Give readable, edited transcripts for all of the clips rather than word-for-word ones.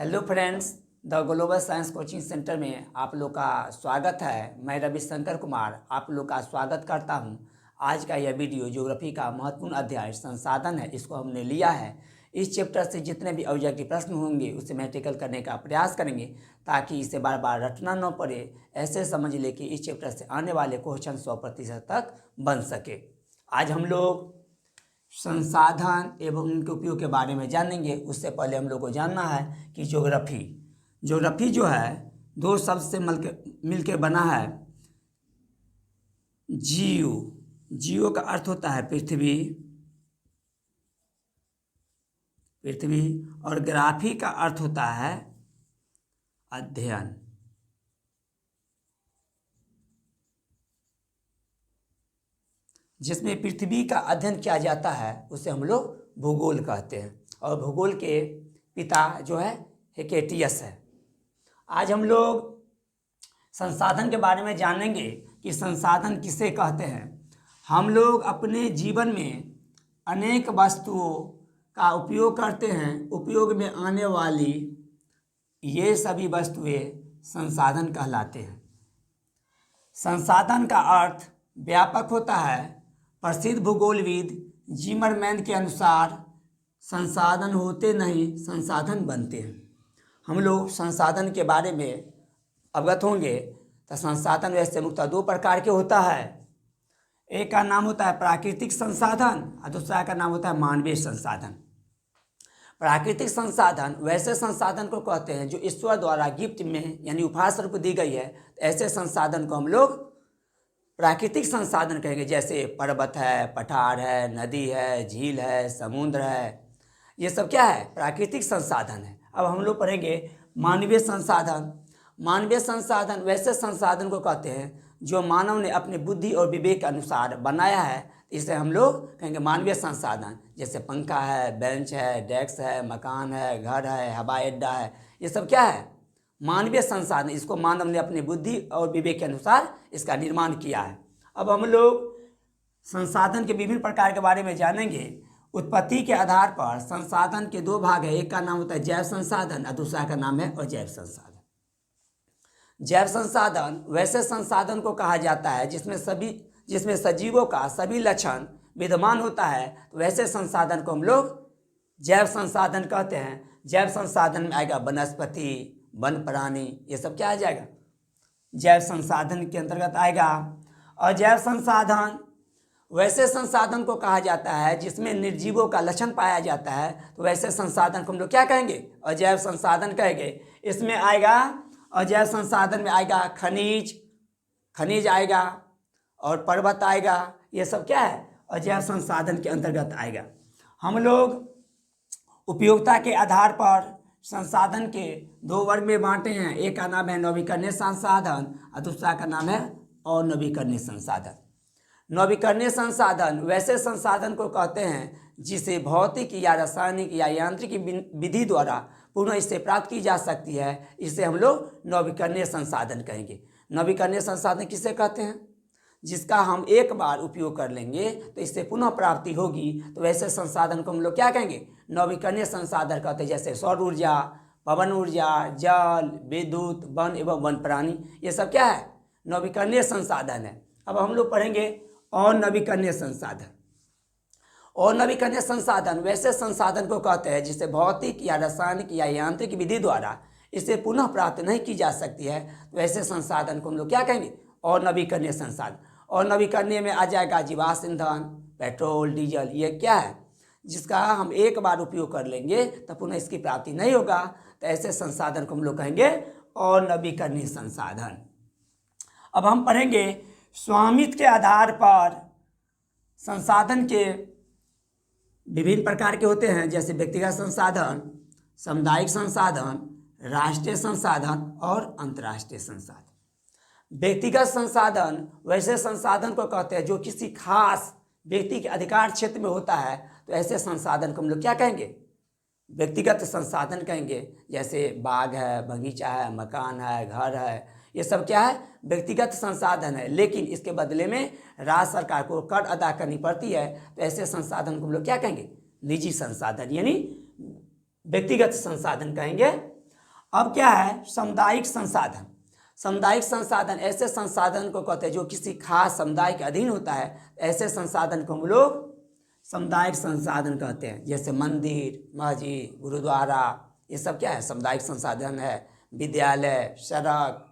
Hello friends, the global science coaching centre में आप लोग का स्वागत है। मैं रविशंकर कुमार आप लोग का स्वागत करता हूं। आज का यह वीडियो ज्योग्राफी का महत्वपूर्ण अध्याय संसाधन है, इसको हमने लिया है। इस चैप्टर से जितने भी ऑब्जेक्टिव प्रश्न होंगे उसे मैं टैकल करने का प्रयास करेंगे ताकि इसे बार बार रटना न पड़े। ऐसे समझ ले कि इस चैप्टर से आने वाले क्वेश्चन 100% तक बन सके। आज हम लोग संसाधन एवं उनके उपयोग के बारे में जानेंगे। उससे पहले हम लोग को जानना है कि ज्योग्राफी जो है दो शब्द से मिलके बना है। जियो का अर्थ होता है पृथ्वी, और ग्राफी का अर्थ होता है अध्ययन। जिसमें पृथ्वी का अध्ययन किया जाता है उसे हम लोग भूगोल कहते हैं, और भूगोल के पिता जो है हेकेटियस है। आज हम लोग संसाधन के बारे में जानेंगे कि संसाधन किसे कहते हैं। हम लोग अपने जीवन में अनेक वस्तुओं का उपयोग करते हैं। उपयोग में आने वाली ये सभी वस्तुएं संसाधन कहलाते हैं। संसाधन का अर्थ व्यापक होता है। प्रसिद्ध भूगोलविद जिमरमैन के अनुसार संसाधन होते नहीं, संसाधन बनते हैं। हम लोग संसाधन के बारे में अवगत होंगे तो संसाधन वैसे मुख्यतः दो प्रकार के होता है। एक का नाम होता है प्राकृतिक संसाधन और दूसरा का नाम होता है मानवीय संसाधन। प्राकृतिक संसाधन वैसे संसाधन को कहते हैं जो ईश्वर द्वारा गिफ्ट में यानी उपहार स्वरूप दी गई है। तो ऐसे संसाधन को हम लोग प्राकृतिक संसाधन कहेंगे। जैसे पर्वत है, पठार है, नदी है, झील है, समुद्र है, ये सब क्या है? प्राकृतिक संसाधन है। अब हम लोग पढ़ेंगे मानवीय संसाधन। मानवीय संसाधन वैसे संसाधन को कहते हैं जो मानव ने अपनी बुद्धि और विवेक के अनुसार बनाया है। इसे हम लोग कहेंगे मानवीय संसाधन। जैसे पंखा है, बेंच है, डेस्क है, मकान है, घर है, हवाई अड्डा है, ये सब क्या है? मानवीय संसाधन। इसको मानव ने अपनी बुद्धि और विवेक के अनुसार इसका निर्माण किया है। अब हम लोग संसाधन के विभिन्न प्रकार के बारे में जानेंगे। उत्पत्ति के आधार पर संसाधन के दो भाग है। एक का नाम होता है जैव संसाधन और दूसरा का नाम है अजैव संसाधन। जैव संसाधन वैसे संसाधन को कहा जाता है जिसमें सजीवों का सभी लक्षण विद्यमान होता है। तो वैसे संसाधन को हम लोग जैव संसाधन कहते हैं। जैव संसाधन में आएगा वनस्पति, वन प्राणी, ये सब क्या आ जाएगा? जैव संसाधन के अंतर्गत आएगा। अजैव संसाधन वैसे संसाधन को कहा जाता है जिसमें निर्जीवों का लक्षण पाया जाता है। तो वैसे संसाधन को हम लोग क्या कहेंगे? अजैव संसाधन कहेंगे। इसमें आएगा अजैव संसाधन में आएगा खनिज आएगा और पर्वत आएगा। ये सब क्या है? अजैव संसाधन के अंतर्गत आएगा। हम लोग उपयोगिता के आधार पर संसाधन के दो वर्ग में बांटे हैं। एक का नाम है नवीकरणीय संसाधन और दूसरा का नाम है अनवीकरणीय संसाधन। नवीकरणीय संसाधन वैसे संसाधन को कहते हैं जिसे भौतिक या रासायनिक या यांत्रिक विधि द्वारा पुनः इससे प्राप्त की जा सकती है। इसे हम लोग नवीकरणीय संसाधन कहेंगे। नवीकरणीय संसाधन किसे कहते हैं? जिसका हम एक बार उपयोग कर लेंगे तो इससे पुनः प्राप्ति होगी। तो वैसे संसाधन को हम लोग क्या कहेंगे? नवीकरणीय संसाधन कहते हैं। जैसे सौर ऊर्जा, पवन ऊर्जा, जल, विद्युत, वन एवं वन प्राणी, ये सब क्या है? नवीकरणीय संसाधन है। अब हम लोग पढ़ेंगे अनवीकरणीय संसाधन। अनवीकरणीय संसाधन वैसे संसाधन को कहते हैं जिसे भौतिक या रासायनिक या यांत्रिक विधि द्वारा इसे पुनः प्राप्त नहीं की जा सकती है। तो वैसे संसाधन को हम लोग क्या कहेंगे? अनवीकरणीय संसाधन। और नवीकरणीय में आ जाएगा जीवाश्म ईंधन, पेट्रोल, डीजल, ये क्या है? जिसका हम एक बार उपयोग कर लेंगे तो पुनः इसकी प्राप्ति नहीं होगा। तो ऐसे संसाधन को हम लोग कहेंगे अनवीकरणीय संसाधन। अब हम पढ़ेंगे स्वामित्व के आधार पर संसाधन के विभिन्न प्रकार के होते हैं। जैसे व्यक्तिगत संसाधन, सामुदायिक संसाधन, राष्ट्रीय संसाधन और अंतर्राष्ट्रीय संसाधन। व्यक्तिगत संसाधन वैसे संसाधन को कहते हैं जो किसी खास व्यक्ति के अधिकार क्षेत्र में होता है। तो ऐसे संसाधन को हम लोग क्या कहेंगे? व्यक्तिगत संसाधन कहेंगे। जैसे बाग है, बगीचा है, मकान है, घर है, ये सब क्या है? व्यक्तिगत संसाधन है। लेकिन इसके बदले में राज्य सरकार को कर अदा करनी पड़ती है। तो ऐसे संसाधन को हम लोग क्या कहेंगे? निजी संसाधन यानी व्यक्तिगत संसाधन कहेंगे। अब क्या है सामुदायिक संसाधन। सामुदायिक संसाधन ऐसे संसाधन को कहते हैं जो किसी खास समुदाय के अधीन होता है। ऐसे संसाधन को हम लोग सामुदायिक संसाधन कहते हैं, जैसे मंदिर, मस्जिद, गुरुद्वारा, ये सब क्या है सामुदायिक संसाधन है। विद्यालय, सड़क,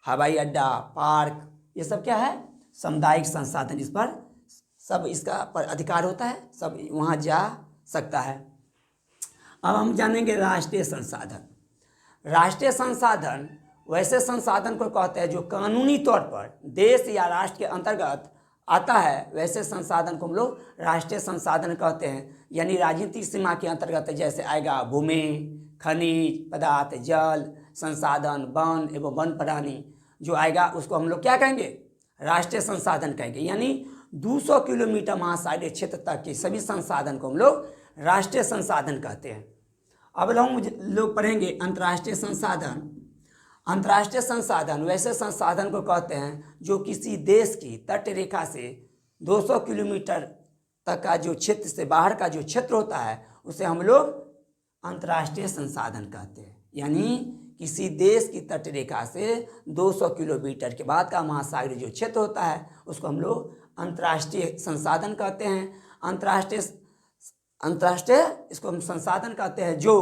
हवाई अड्डा, पार्क, ये सब क्या है सामुदायिक संसाधन। इस पर सब इसका पर अधिकार होता है, सब वहाँ जा सकता है। अब हम जानेंगे राष्ट्रीय संसाधन। राष्ट्रीय संसाधन वैसे संसाधन को कहते हैं जो कानूनी तौर पर देश या राष्ट्र के अंतर्गत आता है। वैसे संसाधन को हम लोग राष्ट्रीय संसाधन कहते हैं, यानी राजनीतिक सीमा के अंतर्गत जैसे आएगा भूमि, खनिज पदार्थ, जल संसाधन, वन एवं वन प्राणी जो आएगा उसको हम लोग क्या कहेंगे राष्ट्रीय संसाधन कहेंगे। यानी 200 किलोमीटर महासागरीय क्षेत्र तक के सभी संसाधन को हम लोग राष्ट्रीय संसाधन कहते हैं। अब हम लोग पढ़ेंगे अंतर्राष्ट्रीय संसाधन। अंतर्राष्ट्रीय संसाधन वैसे संसाधन को कहते हैं जो किसी देश की तट रेखा से 200 किलोमीटर तक का जो क्षेत्र से बाहर का जो क्षेत्र होता है उसे हम लोग अंतर्राष्ट्रीय संसाधन कहते हैं। यानी किसी देश की तट रेखा से 200 किलोमीटर के बाद का महासागरीय जो क्षेत्र होता है उसको हम लोग अंतर्राष्ट्रीय संसाधन कहते हैं। अंतर्राष्ट्रीय इसको हम संसाधन कहते हैं जो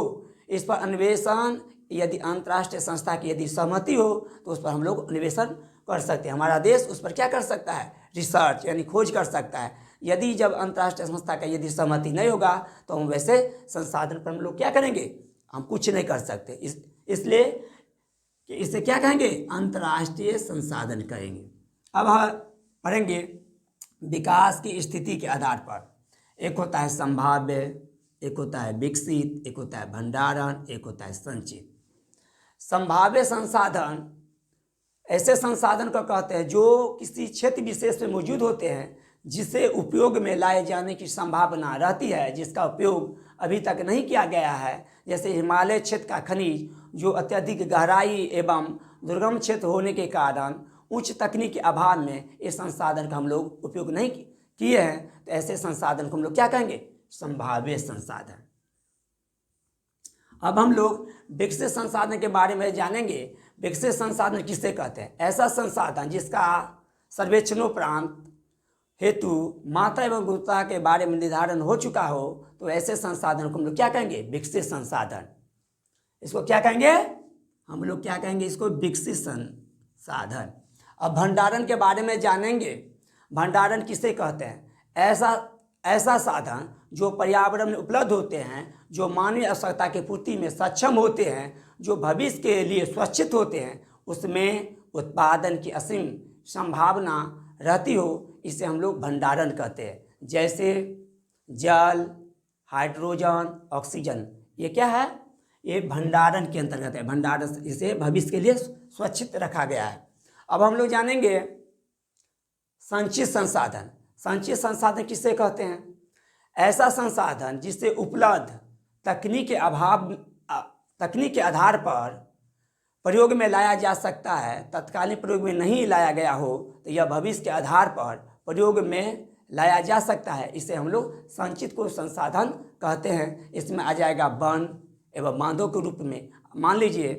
इस पर अन्वेषण यदि अंतर्राष्ट्रीय संस्था की यदि सहमति हो तो उस पर हम लोग अन्वेषण कर सकते हैं। हमारा देश उस पर क्या कर सकता है रिसर्च यानी खोज कर सकता है। यदि जब अंतर्राष्ट्रीय संस्था का यदि सहमति नहीं होगा तो हम वैसे संसाधन पर हम लोग क्या करेंगे हम कुछ नहीं कर सकते। इसलिए कि इसे क्या कहेंगे अंतर्राष्ट्रीय संसाधन कहेंगे। अब हम पढ़ेंगे विकास की स्थिति के आधार पर। एक होता है संभाव्य, एक होता है विकसित, एक होता है भंडारण, एक होता है संचित। संभाव्य संसाधन ऐसे संसाधन को कहते हैं जो किसी क्षेत्र विशेष में मौजूद होते हैं जिसे उपयोग में लाए जाने की संभावना रहती है, जिसका उपयोग अभी तक नहीं किया गया है। जैसे हिमालय क्षेत्र का खनिज जो अत्यधिक गहराई एवं दुर्गम क्षेत्र होने के कारण उच्च तकनीक के अभाव में इस संसाधन का हम लोग उपयोग नहीं किए हैं, तो ऐसे संसाधन को हम लोग क्या कहेंगे संभाव्य संसाधन। अब हम लोग विकसित संसाधन के बारे में जानेंगे। विकसित संसाधन किसे कहते हैं? ऐसा संसाधन जिसका सर्वेक्षणोपरांत हेतु मात्रा एवं गुणवत्ता के बारे में निर्धारण हो चुका हो, तो ऐसे संसाधन को हम लोग क्या कहेंगे विकसित संसाधन। इसको क्या कहेंगे हम लोग क्या कहेंगे इसको विकसित संसाधन। अब भंडारण के बारे में जानेंगे। भंडारण किसे कहते हैं? ऐसा साधन जो पर्यावरण में उपलब्ध होते हैं, जो मानवीय आवश्यकता की पूर्ति में सक्षम होते हैं, जो भविष्य के लिए सुरक्षित होते हैं, उसमें उत्पादन की असीम संभावना रहती हो, इसे हम लोग भंडारण कहते हैं। जैसे जल, हाइड्रोजन, ऑक्सीजन, ये क्या है ये भंडारण के अंतर्गत है। भंडारण इसे भविष्य के लिए सुरक्षित रखा गया है। अब हम लोग जानेंगे संचित संसाधन। संचित संसाधन किसे कहते हैं? ऐसा संसाधन जिससे उपलब्ध तकनीक के आधार पर प्रयोग में लाया जा सकता है, तत्कालीन प्रयोग में नहीं लाया गया हो तो यह भविष्य के आधार पर प्रयोग में लाया जा सकता है। इसे हम लोग संचित को संसाधन कहते हैं। इसमें आ जाएगा वन एवं बांधों के रूप में। मान लीजिए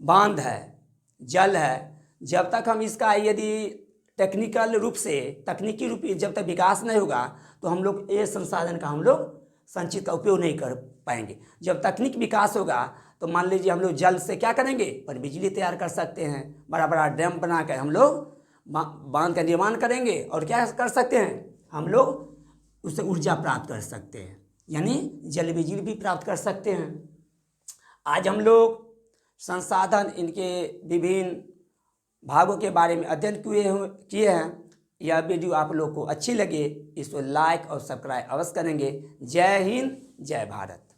बांध है, जल है, जब तक हम इसका यदि तकनीकी रूप जब तक विकास नहीं होगा तो हम लोग ये संसाधन का हम लोग संचित का उपयोग नहीं कर पाएंगे। जब तकनीक विकास होगा तो मान लीजिए हम लोग जल से क्या करेंगे पर बिजली तैयार कर सकते हैं। बड़ा बड़ा डैम बना कर हम लोग बांध का निर्माण करेंगे और क्या कर सकते हैं हम लोग उससे ऊर्जा प्राप्त कर सकते हैं, यानी जल बिजली भी प्राप्त कर सकते हैं। आज हम लोग संसाधन इनके विभिन्न भागों के बारे में अध्ययन किए हैं। यह वीडियो आप लोग को अच्छी लगे इसको लाइक और सब्सक्राइब अवश्य करेंगे। जय हिंद, जय भारत।